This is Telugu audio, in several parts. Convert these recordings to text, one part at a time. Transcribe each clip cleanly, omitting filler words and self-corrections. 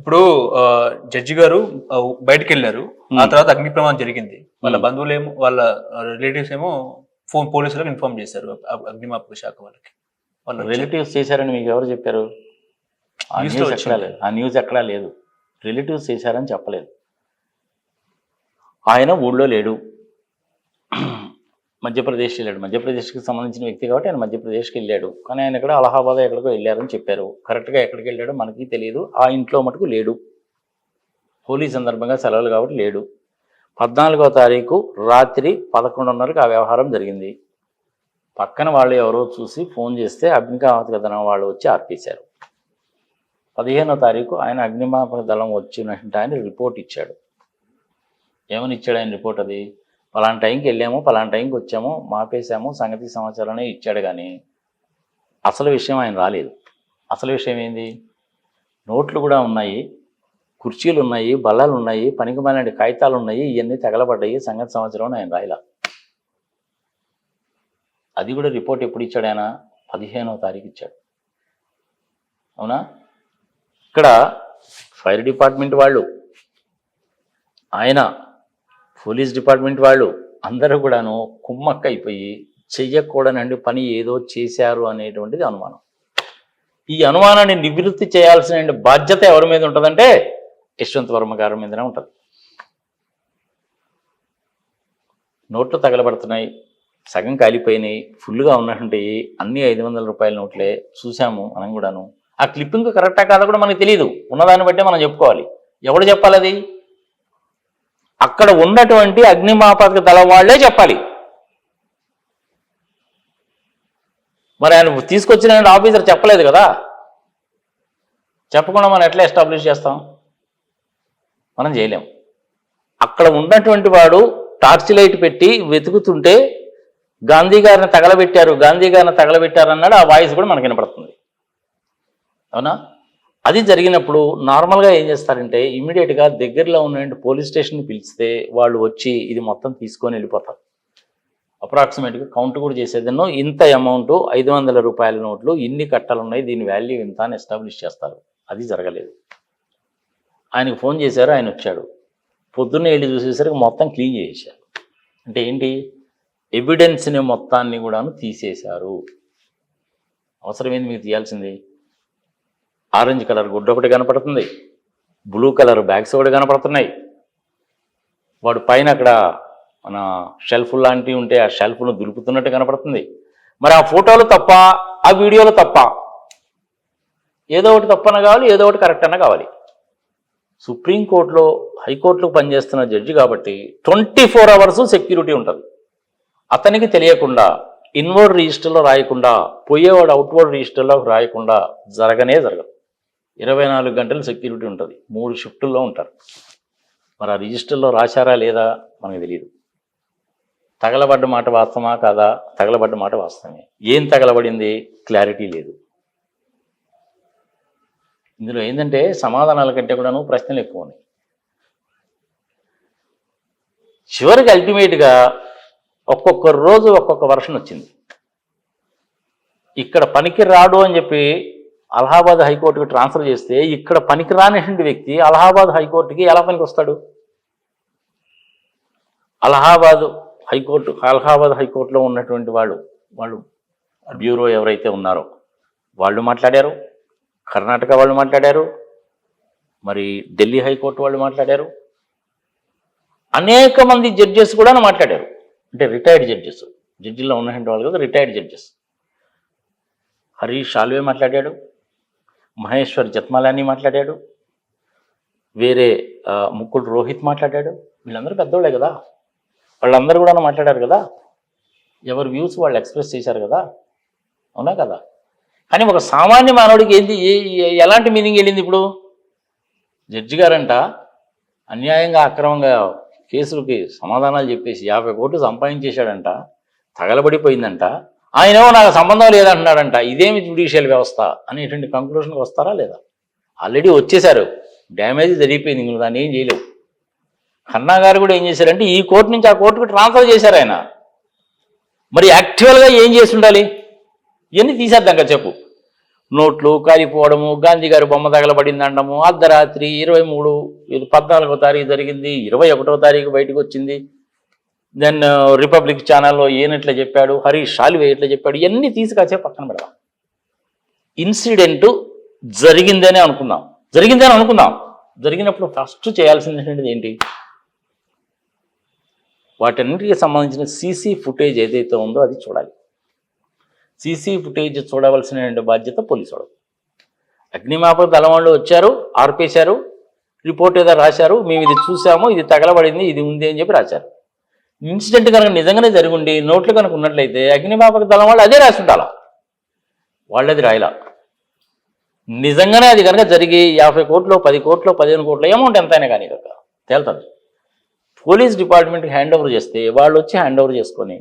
ఇప్పుడు జడ్జి గారు బయటకు వెళ్ళారు. ఆ తర్వాత అగ్ని ప్రమాదం జరిగింది. వాళ్ళ బంధువులేమో వాళ్ళ రిలేటివ్స్ ఏమో పోలీసులకు ఇన్ఫార్మ్ చేశారు అగ్నిమాపక శాఖ వాళ్ళకి. వాళ్ళ రిలేటివ్స్ చేశారని మీకు ఎవరు చెప్పారు? ఆ న్యూస్ ఎక్కడా లేదు. రిలేటివ్స్ చేశారని చెప్పలేదు. ఆయన ఊళ్ళో లేడు, మధ్యప్రదేశ్ వెళ్ళాడు. మధ్యప్రదేశ్కి సంబంధించిన వ్యక్తి కాబట్టి ఆయన మధ్యప్రదేశ్కి వెళ్ళాడు. కానీ ఆయన ఇక్కడ అలహాబాద్ ఎక్కడికో వెళ్ళారని చెప్పారు. కరెక్ట్గా ఎక్కడికి వెళ్ళాడో మనకి తెలియదు. ఆ ఇంట్లో మటుకు లేడు. హోలీ సందర్భంగా సెలవులు కాబట్టి లేడు. 14వ తారీఖు రాత్రి 11:30కి ఆ వ్యవహారం జరిగింది. పక్కన వాళ్ళు ఎవరో చూసి ఫోన్ చేస్తే అగ్నిమాపక దళం వాళ్ళు వచ్చి ఆర్పేశారు. 15వ తారీఖు ఆయన అగ్నిమాపక దళం వచ్చినట్టు ఆయన రిపోర్ట్ ఇచ్చాడు. ఏమని ఇచ్చాడు ఆయన రిపోర్ట్? అది పలానా టైంకి వెళ్ళాము, పలానా టైంకి వచ్చాము, మాపేశాము, సంగతి సమాచారాన్ని ఇచ్చాడు. కానీ అసలు విషయం ఆయన రాలేదు. అసలు విషయం ఏంది? నోట్లు కూడా ఉన్నాయి, కుర్చీలు ఉన్నాయి, బల్లలు ఉన్నాయి, పనికిమాలిన కాగితాలు ఉన్నాయి, ఇవన్నీ తగలబడ్డాయి. సంగతి సమాచారం ఆయన రాయలా. అది కూడా రిపోర్ట్ ఎప్పుడు ఇచ్చాడు ఆయన? 15వ తారీఖు ఇచ్చాడు. అవునా? ఇక్కడ ఫైర్ డిపార్ట్మెంట్ వాళ్ళు, ఆయన పోలీస్ డిపార్ట్మెంట్ వాళ్ళు అందరూ కూడాను కుమ్మక్క అయిపోయి చెయ్యకూడనండి పని ఏదో చేశారు అనేటువంటిది అనుమానం. ఈ అనుమానాన్ని నివృత్తి చేయాల్సిన బాధ్యత ఎవరి మీద ఉంటుందంటే యశ్వంత్ వర్మ గారి మీదనే ఉంటుంది. నోట్లు తగలబడుతున్నాయి, సగం కాలిపోయినాయి, ఫుల్గా ఉన్నటువంటి అన్ని 500 రూపాయల నోట్లే చూసాము మనం కూడాను. ఆ క్లిప్పింగ్ కరెక్టా కాదా కూడా మనకు తెలియదు. ఉన్నదాన్ని బట్టే మనం చెప్పుకోవాలి. ఎవడు చెప్పాలి అది? అక్కడ ఉన్నటువంటి అగ్నిమాపక దళం వాళ్లే చెప్పాలి. మరి ఆయన తీసుకొచ్చిన ఆఫీసర్ చెప్పలేదు కదా. చెప్పకుండా మనం ఎట్లా ఎస్టాబ్లిష్ చేస్తాం? మనం చేయలేం. అక్కడ ఉన్నటువంటి వాడు టార్చ్ లైట్ పెట్టి వెతుకుతుంటే గాంధీ గారిని తగలబెట్టారు అన్నాడు. ఆ వాయిస్ కూడా మనకు వినపడుతుంది. అవునా? అది జరిగినప్పుడు నార్మల్గా ఏం చేస్తారంటే ఇమీడియట్గా దగ్గరలో ఉన్న పోలీస్ స్టేషన్ని పిలిస్తే వాళ్ళు వచ్చి ఇది మొత్తం తీసుకొని వెళ్ళిపోతారు. అప్రాక్సిమేట్గా కౌంట్ కూడా చేసేదన్నో ఇంత అమౌంట్ 500 రూపాయల నోట్లు ఇన్ని కట్టలు ఉన్నాయి, దీని వాల్యూ ఇంత అని ఎస్టాబ్లిష్ చేస్తారు. అది జరగలేదు. ఆయనకు ఫోన్ చేశారు, ఆయన వచ్చాడు. పొద్దున్నే వెళ్ళి చూసేసరికి మొత్తం క్లీన్ చేసేశారు. అంటే ఏంటి? ఎవిడెన్స్ని మొత్తాన్ని కూడాను తీసేశారు. అవసరమైంది మీకు తీయాల్సింది. ఆరెంజ్ కలర్ గుడ్డ ఒకటి కనపడుతుంది, బ్లూ కలర్ బ్యాగ్స్ ఒకటి కనపడుతున్నాయి. వాడు పైన అక్కడ మన షెల్ఫ్ లాంటివి ఉంటే ఆ షెల్ఫ్ను దులుపుతున్నట్టు కనపడుతుంది. మరి ఆ ఫోటోలు తప్ప, ఆ వీడియోలు తప్ప, ఏదో ఒకటి తప్పన కావాలి, ఏదో ఒకటి కరెక్ట్ అన్న కావాలి. సుప్రీంకోర్టులో హైకోర్టులో పనిచేస్తున్న జడ్జి కాబట్టి 24 అవర్స్ సెక్యూరిటీ ఉంటుంది. అతనికి తెలియకుండా ఇన్వర్డ్ రిజిస్టర్లో రాయకుండా, పోయేవాడు అవుట్వర్డ్ రిజిస్టర్లో రాయకుండా జరగదు. 24 గంటలు సెక్యూరిటీ ఉంటుంది. 3 షిఫ్టుల్లో ఉంటారు. మరి ఆ రిజిస్టర్లో రాశారా లేదా మనకు తెలియదు. తగలబడ్డ మాట వాస్తవమా కాదా? తగలబడ్డ మాట వాస్తవమే. ఏం తగలబడింది? క్లారిటీ లేదు. ఇందులో ఏంటంటే సమాధానాల కంటే కూడాను ప్రశ్నలు ఎక్కువ ఉన్నాయి. చివరికి అల్టిమేట్గా ఒక్కొక్క రోజు ఒక్కొక్క వర్షన్ వచ్చింది. ఇక్కడ పనికి రాడు అని చెప్పి అలహాబాద్ హైకోర్టుకి ట్రాన్స్ఫర్ చేస్తే ఇక్కడ పనికి రానిటువంటి వ్యక్తి అలహాబాద్ హైకోర్టుకి ఎలా పనికి వస్తాడు? అలహాబాద్ హైకోర్టులో ఉన్నటువంటి వాళ్ళు బ్యూరో ఎవరైతే ఉన్నారో వాళ్ళు మాట్లాడారు, కర్ణాటక వాళ్ళు మాట్లాడారు, మరి ఢిల్లీ హైకోర్టు వాళ్ళు మాట్లాడారు, అనేక మంది జడ్జెస్ కూడా మాట్లాడారు. అంటే రిటైర్డ్ జడ్జెస్, జడ్జిలో ఉన్నటువంటి వాళ్ళు కదా రిటైర్డ్ జడ్జెస్. హరీష్ సాల్వే మాట్లాడాడు, మహేశ్వర్ జత్మాలాని మాట్లాడాడు, వేరే ముక్కుడు రోహిత్ మాట్లాడాడు. వీళ్ళందరూ పెద్దోళ్ళే కదా, వాళ్ళందరూ కూడా మాట్లాడారు కదా. ఎవరి వ్యూస్ వాళ్ళు ఎక్స్ప్రెస్ చేశారు కదా. అవునా కదా? కానీ ఒక సామాన్య మానవుడికి ఏంటి, ఎలాంటి మీనింగ్ వెళ్ళింది? ఇప్పుడు జడ్జి గారంట అన్యాయంగా అక్రమంగా కేసులకి సమాధానాలు చెప్పేసి 50 కోట్లు సంపాదించేశాడంట, తగలబడిపోయిందంట. ఆయనేమో నాకు సంబంధం లేదంటున్నాడంట. ఇదేమి జ్యుడిషియల్ వ్యవస్థ అనేటువంటి కంక్లూషన్కి వస్తారా లేదా? ఆల్రెడీ వచ్చేశారు, డ్యామేజ్ జరిగిపోయింది, ఇందులో దాన్ని ఏం చేయలేవు. ఖన్నా గారు కూడా ఏం చేశారంటే ఈ కోర్టు నుంచి ఆ కోర్టుకు ట్రాన్స్ఫర్ చేశారు ఆయన. మరి యాక్చువల్గా ఏం చేసి ఉండాలి? ఇవన్నీ తీసేద్దాం కదా చెప్పు. నోట్లు కాలిపోవడము, గాంధీ గారి బొమ్మ తగలబడింది అనడము, అర్ధరాత్రి 14వ తారీఖు జరిగింది, 21వ తారీఖు బయటకు వచ్చింది. దెన్ రిపబ్లిక్ ఛానల్లో ఈయనట్లా చెప్పాడు, హరీష్ సాల్వే ఇట్లా చెప్పాడు, ఇవన్నీ తీసుకొచ్చే పక్కన పెడదాం. ఇన్సిడెంట్ జరిగిందని అనుకుందాం. జరిగినప్పుడు ఫస్ట్ చేయాల్సింది ఏంటి? వాటన్నిటికీ సంబంధించిన సీసీ ఫుటేజ్ ఏదైతే ఉందో అది చూడాలి. సీసీ ఫుటేజ్ చూడవలసిన బాధ్యత పోలీసు వాడు. అగ్నిమాపక దళం వాళ్ళు వచ్చారు, ఆర్పేశారు, రిపోర్ట్ ఏదో రాశారు, మేము ఇది చూసాము, ఇది తగలబడింది, ఇది ఉంది అని చెప్పి రాశారు. ఇన్సిడెంట్ కనుక నిజంగానే జరిగి నోట్లు కనుక ఉన్నట్లయితే అగ్నిమాపక దళం వాళ్ళు అదే రాసి ఉండాలి, వాళ్ళది రాయలా. నిజంగానే అది కనుక జరిగి 50 కోట్లు, 10 కోట్లు, 15 కోట్లు అమౌంట్ ఎంతైనా కానీ కనుక తేలుతుంది. పోలీస్ డిపార్ట్మెంట్కి హ్యాండ్ ఓవర్ చేస్తే వాళ్ళు వచ్చి హ్యాండ్ ఓవర్ చేసుకొని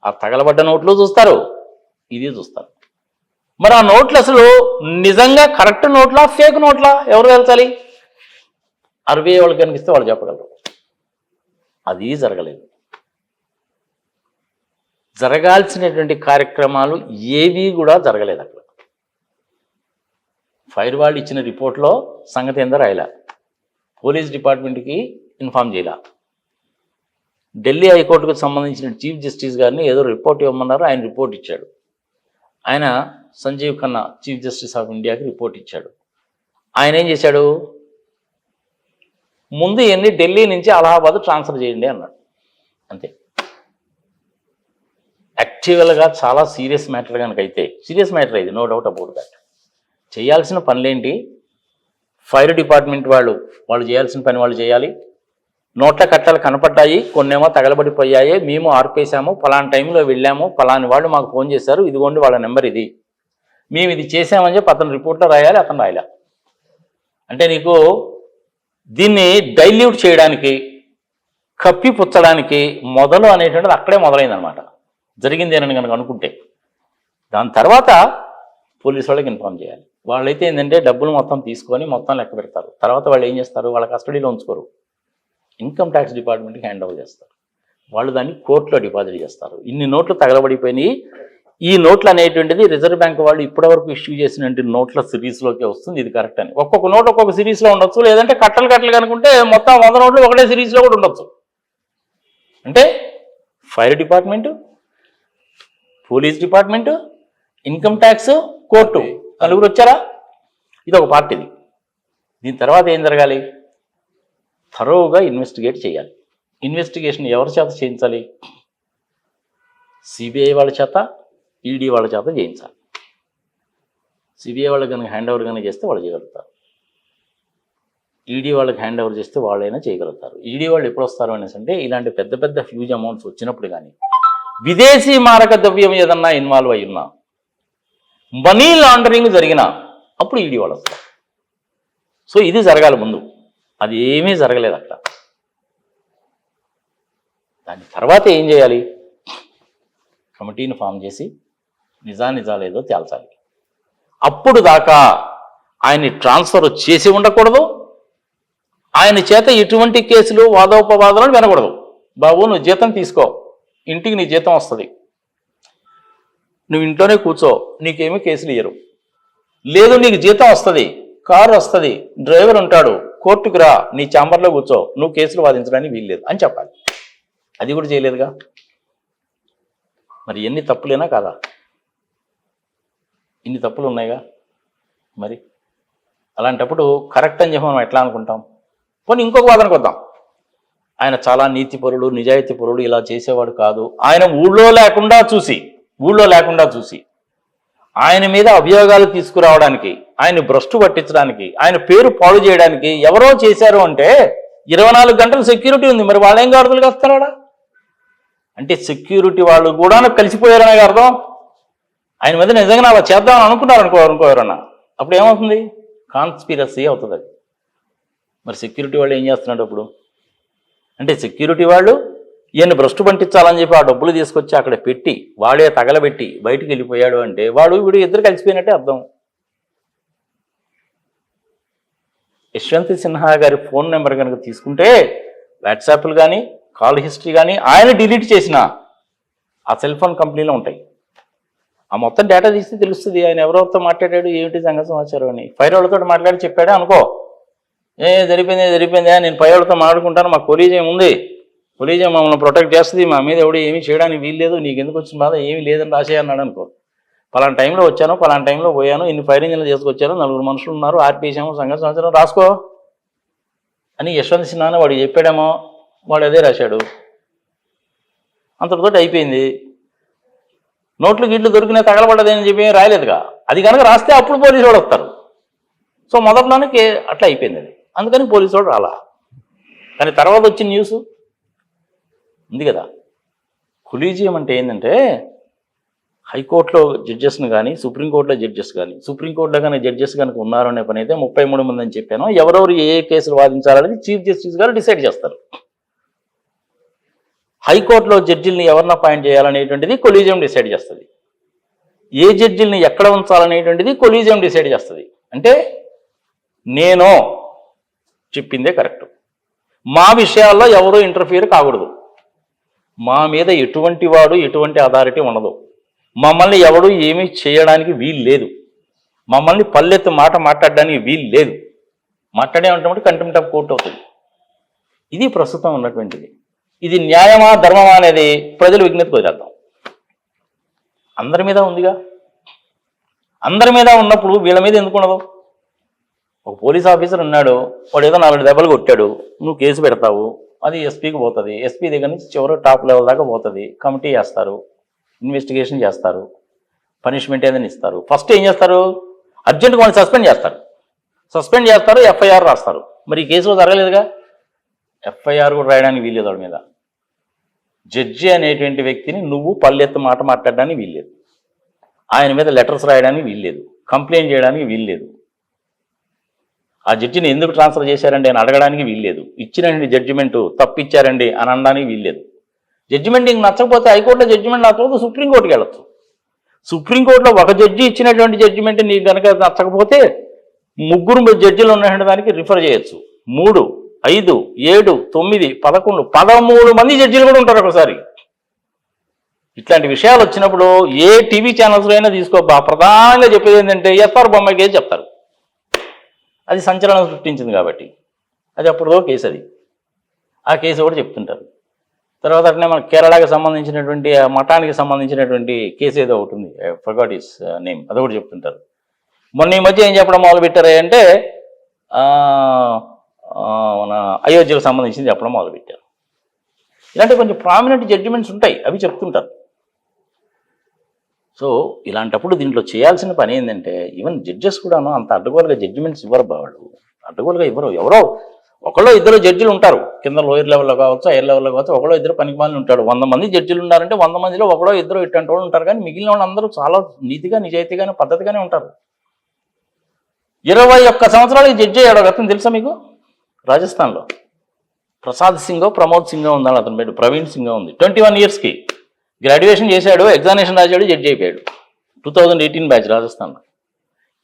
ఆ తగలబడ్డ నోట్లు చూస్తారు, ఇది చూస్తారు. మరి ఆ నోట్లు అసలు నిజంగా కరెక్ట్ నోట్లా ఫేక్ నోట్లా ఎవరు తెలుసాలి? RBI వాళ్ళకి కనిపిస్తే వాళ్ళు చెప్పగలరు. అది జరగలేదు. జరగాల్సినటువంటి కార్యక్రమాలు ఏవి కూడా జరగలేదు. అక్కడ ఫైర్ వాళ్ళు ఇచ్చిన రిపోర్ట్లో సంగతి ఏందో రాయలా, పోలీస్ డిపార్ట్మెంట్కి ఇన్ఫార్మ్ చేయాల. ఢిల్లీ హైకోర్టుకు సంబంధించిన చీఫ్ జస్టిస్ గారిని ఏదో రిపోర్ట్ ఇవ్వమన్నారు, ఆయన రిపోర్ట్ ఇచ్చాడు. ఆయన Sanjiv Khanna chief justice of ఇండియాకి రిపోర్ట్ ఇచ్చాడు. ఆయన ఏం చేశాడు? ముందు ఇవన్నీ ఢిల్లీ నుంచి అలహాబాద్ ట్రాన్స్ఫర్ చేయండి అన్నాడు, అంతే. యాక్చువల్గా చాలా సీరియస్ మ్యాటర్ కనుక అయితే, సీరియస్ మ్యాటర్ ఇది, నో డౌట్ అబౌట్ దట్. చేయాల్సిన పనులేంటి? ఫైర్ డిపార్ట్మెంట్ వాళ్ళు చేయాల్సిన పని వాళ్ళు చేయాలి. నోట్ల కట్టలు కనపడ్డాయి, కొన్నేమో తగలబడిపోయాయి, మేము ఆర్పేశాము, ఫలానా టైంలో వెళ్ళాము, ఫలాని వాళ్ళు మాకు ఫోన్ చేశారు, ఇదిగోండి వాళ్ళ నెంబర్ ఇది, మేము ఇది చేసామని చెప్పి అతను రిపోర్ట్లో రాయాలి, అతను రాయలే. అంటే నీకు దీన్ని డైల్యూట్ చేయడానికి, కప్పిపుచ్చడానికి మొదలు అనేటువంటిది అక్కడే మొదలైందనమాట. జరిగింది అని కనుక అనుకుంటే దాని తర్వాత పోలీసు వాళ్ళకి ఇన్ఫార్మ్ చేయాలి. వాళ్ళైతే ఏంటంటే డబ్బులు మొత్తం తీసుకొని మొత్తం లెక్క పెడతారు. తర్వాత వాళ్ళు ఏం చేస్తారు? వాళ్ళ కస్టడీలో ఉంచుకోరు, ఇన్కమ్ ట్యాక్స్ డిపార్ట్మెంట్కి హ్యాండ్ ఓవర్ చేస్తారు. వాళ్ళు దాన్ని కోర్టులో డిపాజిట్ చేస్తారు. ఇన్ని నోట్లు తగలబడిపోయినాయి. ఈ నోట్లు అనేటువంటిది రిజర్వ్ బ్యాంక్ వాళ్ళు ఇప్పటివరకు ఇష్యూ చేసినటువంటి నోట్ల సిరీస్లోకి వస్తుంది, ఇది కరెక్ట్ అని. ఒక్కొక్క నోట్ ఒక్కొక్క సిరీస్లో ఉండొచ్చు, లేదంటే కట్టలు కనుకుంటే మొత్తం 100 నోట్లు ఒకటే సిరీస్లో కూడా ఉండొచ్చు. అంటే fire department, police department, income tax, court, నలుగురు వచ్చారా? ఇది ఒక పార్టీది. దీని తర్వాత ఏం జరగాలి? థరోగా ఇన్వెస్టిగేట్ చేయాలి. ఇన్వెస్టిగేషన్ ఎవరి చేత చేయించాలి? సిబిఐ వాళ్ళ చేత, ఈడీ వాళ్ళ చేత చేయించాలి. సిబిఐ వాళ్ళకి కనుక హ్యాండ్ ఓవర్ కనుక చేస్తే వాళ్ళు చేయగలుగుతారు, ఈడీ వాళ్ళకి హ్యాండ్ ఓవర్ చేస్తే వాళ్ళైనా చేయగలుగుతారు. ఈడీ వాళ్ళు ఎప్పుడు వస్తారు అనేసి అంటే ఇలాంటి పెద్ద పెద్ద హ్యూజ్ అమౌంట్స్ వచ్చినప్పుడు కానీ, విదేశీ మారక ద్రవ్యం ఏదన్నా ఇన్వాల్వ్ అయి ఉన్నా, మనీ లాండరింగ్ జరిగినా అప్పుడు ఈడీ వాళ్ళు వస్తారు. సో ఇది జరగాలి ముందు. అది ఏమీ జరగలేదు అక్కడ. దాని తర్వాత ఏం చేయాలి? కమిటీని ఫామ్ చేసి నిజాలేదో తేల్చాలి. అప్పుడు దాకా ఆయన్ని ట్రాన్స్ఫర్ చేసి ఉండకూడదు, ఆయన చేత ఎటువంటి కేసులు వాదోపవాదాలను వినకూడదు. బాబు నువ్వు జీతం తీసుకో, ఇంటికి నీ జీతం వస్తుంది, నువ్వు ఇంట్లోనే కూర్చో, నీకేమీ కేసులు ఇయ్యరు. లేదు నీకు జీతం వస్తుంది, కారు వస్తుంది, డ్రైవర్ ఉంటాడు, కోర్టుకు రా, నీ ఛాంబర్లో కూర్చో, నువ్వు కేసులు వాదించడానికి వీల్లేదు అని చెప్పాలి. అది కూడా చేయలేదుగా. మరి ఎన్ని తప్పులేనా కాదా? ఇన్ని తప్పులు ఉన్నాయిగా. మరి అలాంటప్పుడు కరెక్ట్ అని చెప్పి మనం ఎట్లా అనుకుంటాం? పోనీ ఇంకొక వాదనకు వద్దాం, ఆయన చాలా నీతిపరుడు, నిజాయితీ పరుడు, ఇలా చేసేవాడు కాదు. ఆయన ఊళ్ళో లేకుండా చూసి ఆయన మీద అభియోగాలు తీసుకురావడానికి, ఆయన భ్రష్టు పట్టించడానికి, ఆయన పేరు పాడు చేయడానికి ఎవరో చేశారు అంటే 24 గంటలు సెక్యూరిటీ ఉంది. మరి వాళ్ళేం గాడుదలు కాస్తారా? అంటే సెక్యూరిటీ వాళ్ళు కూడా కలిసిపోయారనే అర్థం. ఆయన మీద నిజంగా అలా చేద్దామని అనుకోవారన్నా అప్పుడు ఏమవుతుంది? కాన్స్పిరసీ అవుతుంది అది. మరి సెక్యూరిటీ వాళ్ళు ఏం చేస్తున్నాడు అప్పుడు? అంటే సెక్యూరిటీ వాళ్ళు ఈయన్ని భ్రష్టు పంటించాలని చెప్పి ఆ డబ్బులు తీసుకొచ్చి అక్కడ పెట్టి వాడే తగలబెట్టి బయటికి వెళ్ళిపోయాడు అంటే వీడు ఇద్దరు కలిసిపోయినట్టే అర్థం. యశ్వంత్ సిన్హా గారి ఫోన్ నెంబర్ కనుక తీసుకుంటే వాట్సాప్లు కానీ, కాల్ హిస్టరీ కానీ ఆయన డిలీట్ చేసిన ఆ సెల్ ఫోన్ కంపెనీలో ఉంటాయి. ఆ మొత్తం డేటా తీస్తే తెలుస్తుంది ఆయన ఎవరెవరితో మాట్లాడాడు, ఏమిటి సంగతి సమాచారం అని. పై వాళ్ళతో మాట్లాడి చెప్పాడే అనుకో, జరిపోయిందా, నేను పై వాళ్ళతో మాట్లాడుకుంటాను, మాకు కొలీజియం ఉంది, కొలీజియం మమ్మల్ని ప్రొటెక్ట్ చేస్తుంది, మా మీద ఎవడు ఏమీ చేయడానికి వీల్లేదు, నీకు ఎందుకు వచ్చిన బాధ, ఏమీ లేదని రాసే అన్నాడు అనుకో. పలానా టైంలో వచ్చాను, పలానా టైంలో పోయాను, ఇన్ని ఫైర్ ఇంజిన్లు చేసుకొచ్చాను, 4 మనుషులు ఉన్నారు, ఆర్పేసాము, సంగతి సమాచారం రాసుకో అని యశ్వంత్ సిన్హా వాడు చెప్పాడేమో, వాడు అదే రాశాడు, అంతటితోటి అయిపోయింది. నోట్లు గిట్లు దొరికినా తగలబడ్డదని చెప్పి రాయలేదుగా. అది కనుక రాస్తే అప్పుడు పోలీసు వాడు వస్తారు. సో మొదట్లోనే అట్లా అయిపోయింది అది, అందుకని పోలీసు వాడు రాలా. కానీ తర్వాత వచ్చిన న్యూస్ ఉంది కదా. కొలీజియం అంటే ఏంటంటే హైకోర్టులో జడ్జెస్ని కానీ, సుప్రీంకోర్టులో జడ్జెస్ కానీ, సుప్రీంకోర్టులో కానీ జడ్జెస్ కనుక ఉన్నారు అనే పని అయితే 33 మంది అని చెప్పాను. ఎవరెవరు ఏ కేసులు వాదించాలనేది చీఫ్ జస్టిస్ గారు డిసైడ్ చేస్తారు. హైకోర్టులో జడ్జిల్ని ఎవరిని అపాయింట్ చేయాలనేటువంటిది కొలీజియం డిసైడ్ చేస్తుంది. ఏ జడ్జిల్ని ఎక్కడ ఉంచాలనేటువంటిది కొలీజియం డిసైడ్ చేస్తుంది. అంటే నేను చెప్పిందే కరెక్ట్, మా విషయాల్లో ఎవరూ ఇంటర్ఫియర్ కాకూడదు, మా మీద ఎటువంటి వాడు ఎటువంటి అథారిటీ ఉండదు, మమ్మల్ని ఎవడు ఏమీ చేయడానికి వీలు లేదు, మమ్మల్ని పల్లెత్తు మాట మాట్లాడడానికి వీలు లేదు, మాట్లాడేమంటే కంటెంప్ట్ ఆఫ్ కోర్టు అవుతుంది. ఇది ప్రస్తుతం ఉన్నటువంటిది. ఇది న్యాయమా ధర్మమా అనేది ప్రజలు విజ్ఞప్తి వదిలేద్దాం. అందరి మీద ఉందిగా. అందరి మీద ఉన్నప్పుడు వీళ్ళ మీద ఎందుకు ఉండదు? ఒక పోలీస్ ఆఫీసర్ ఉన్నాడు, వాడు ఏదో 4 దెబ్బలు కొట్టాడు, నువ్వు కేసు పెడతావు, అది ఎస్పీకి పోతుంది, ఎస్పీ దగ్గర నుంచి చివరి టాప్ లెవెల్ దాకా పోతుంది, కమిటీ వేస్తారు, ఇన్వెస్టిగేషన్ చేస్తారు, పనిష్మెంట్ ఏదైనా ఇస్తారు. ఫస్ట్ ఏం చేస్తారు? అర్జెంట్గా వాళ్ళు సస్పెండ్ చేస్తారు, ఎఫ్ఐఆర్ రాస్తారు. మరి ఈ కేసులో జరగలేదుగా. ఎఫ్ఐఆర్ కూడా రాయడానికి వీల్లేదు వాడి మీద. జడ్జి అనేటువంటి వ్యక్తిని నువ్వు పల్లెత్తు మాట మాట్లాడడానికి వీల్లేదు, ఆయన మీద లెటర్స్ రాయడానికి వీల్లేదు, కంప్లైంట్ చేయడానికి వీల్లేదు, ఆ జడ్జిని ఎందుకు ట్రాన్స్ఫర్ చేశారండి అని అడగడానికి వీల్లేదు, ఇచ్చినటువంటి జడ్జిమెంటు తప్పిచ్చారండి అని అనడానికి వీల్లేదు. జడ్జిమెంట్ ఇంక నచ్చకపోతే హైకోర్టులో జడ్జిమెంట్ నచ్చకపోతే సుప్రీంకోర్టుకి వెళ్ళచ్చు. సుప్రీంకోర్టులో ఒక జడ్జి ఇచ్చినటువంటి జడ్జిమెంట్ నీకు కనుక నచ్చకపోతే 3 జడ్జిలు ఉన్నటువంటి దానికి రిఫర్ చేయొచ్చు. 3, 5, 7, 9, 11, 13 మంది జడ్జిలు కూడా ఉంటారు ఒకసారి. ఇట్లాంటి విషయాలు వచ్చినప్పుడు ఏ టీవీ ఛానల్స్లో అయినా తీసుకోబ్బా, ప్రధానంగా చెప్పేది ఏంటంటే ఎఫ్ఆర్ బొమ్మాయి కేసు చెప్తారు. అది సంచలనం సృష్టించింది కాబట్టి అది అప్పుడుదో కేసు, అది ఆ కేసు కూడా చెప్తుంటారు. తర్వాత అట్నే మన కేరళకి సంబంధించినటువంటి మఠానికి సంబంధించినటువంటి కేసు ఏదో ఒకటి ఉంది, ఫర్గాట్ హిస్ నేమ్, అది కూడా చెప్తుంటారు. మొన్న ఈ మధ్య ఏం చెప్పడం మొదలు పెట్టారు అంటే మన అయోధ్యకు సంబంధించింది చెప్పడం మొదలుపెట్టారు. ఇలాంటి కొంచెం ప్రామినెంట్ జడ్జిమెంట్స్ ఉంటాయి, అవి చెప్తుంటారు. సో ఇలాంటప్పుడు దీంట్లో చేయాల్సిన పని ఏంటంటే ఈవెన్ జడ్జెస్ కూడాను అంత అడ్డగోలుగా జడ్జిమెంట్స్ ఇవ్వరు, వాళ్ళు అడ్డగోలుగా ఇవ్వరు. ఎవరో ఒకళ్ళో ఇద్దరు జడ్జిలు ఉంటారు, కింద లోయర్ లెవెల్లో కావచ్చు, హైయర్ లెవెల్లో కావచ్చు, ఒకళ్ళో ఇద్దరు పనికిమాలిన ఉంటాడు. 100 మంది జడ్జిలు ఉన్నారంటే 100 మందిలో ఒకడో ఇద్దరు ఇట్లాంటి వాళ్ళు ఉంటారు. కానీ మిగిలిన వాళ్ళందరూ చాలా నీతిగా, నిజాయితీగానే, పద్ధతిగానే ఉంటారు. 21 సంవత్సరాలు జడ్జి అయ్యాడు ఒక అతను తెలుసా మీకు? రాజస్థాన్లో ప్రసాద్ సింగో ప్రమోద్ సింగో ఉన్నాడు, అతని పేరు ప్రవీణ్ సింగో ఉంది. 21 ఇయర్స్కి గ్రాడ్యుయేషన్ చేశాడు, ఎగ్జామినేషన్ రాశాడు, జడ్జి అయిపోయాడు. 2018 బ్యాచ్ రాజస్థాన్లో.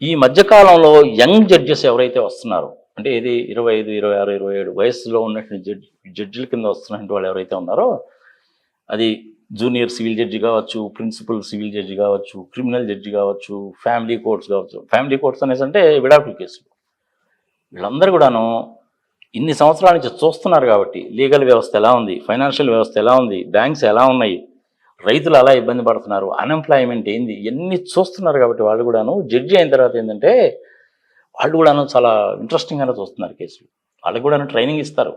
ఈ మధ్యకాలంలో యంగ్ జడ్జెస్ ఎవరైతే వస్తున్నారో, అంటే ఇది 25, 26, 27 వయసులో ఉన్నటువంటి జడ్జిల కింద వస్తున్నటువంటి వాళ్ళు ఎవరైతే ఉన్నారో, అది జూనియర్ సివిల్ జడ్జి కావచ్చు, ప్రిన్సిపల్ సివిల్ జడ్జి కావచ్చు, క్రిమినల్ జడ్జి కావచ్చు, ఫ్యామిలీ కోర్ట్స్ కావచ్చు. ఫ్యామిలీ కోర్ట్స్ అనేసి అంటే విడాకుల కేసులు. వీళ్ళందరూ కూడాను ఇన్ని సంవత్సరాల నుంచి చూస్తున్నారు కాబట్టి లీగల్ వ్యవస్థ ఎలా ఉంది, ఫైనాన్షియల్ వ్యవస్థ ఎలా ఉంది, బ్యాంక్స్ ఎలా ఉన్నాయి, రైతులు అలా ఇబ్బంది పడుతున్నారు, అన్ఎంప్లాయ్మెంట్ ఏంది, ఇవన్నీ చూస్తున్నారు కాబట్టి వాళ్ళు కూడాను జడ్జి అయిన తర్వాత ఏంటంటే వాళ్ళు కూడాను చాలా ఇంట్రెస్టింగ్గానే చూస్తున్నారు కేసులు. వాళ్ళకి కూడాను ట్రైనింగ్ ఇస్తారు.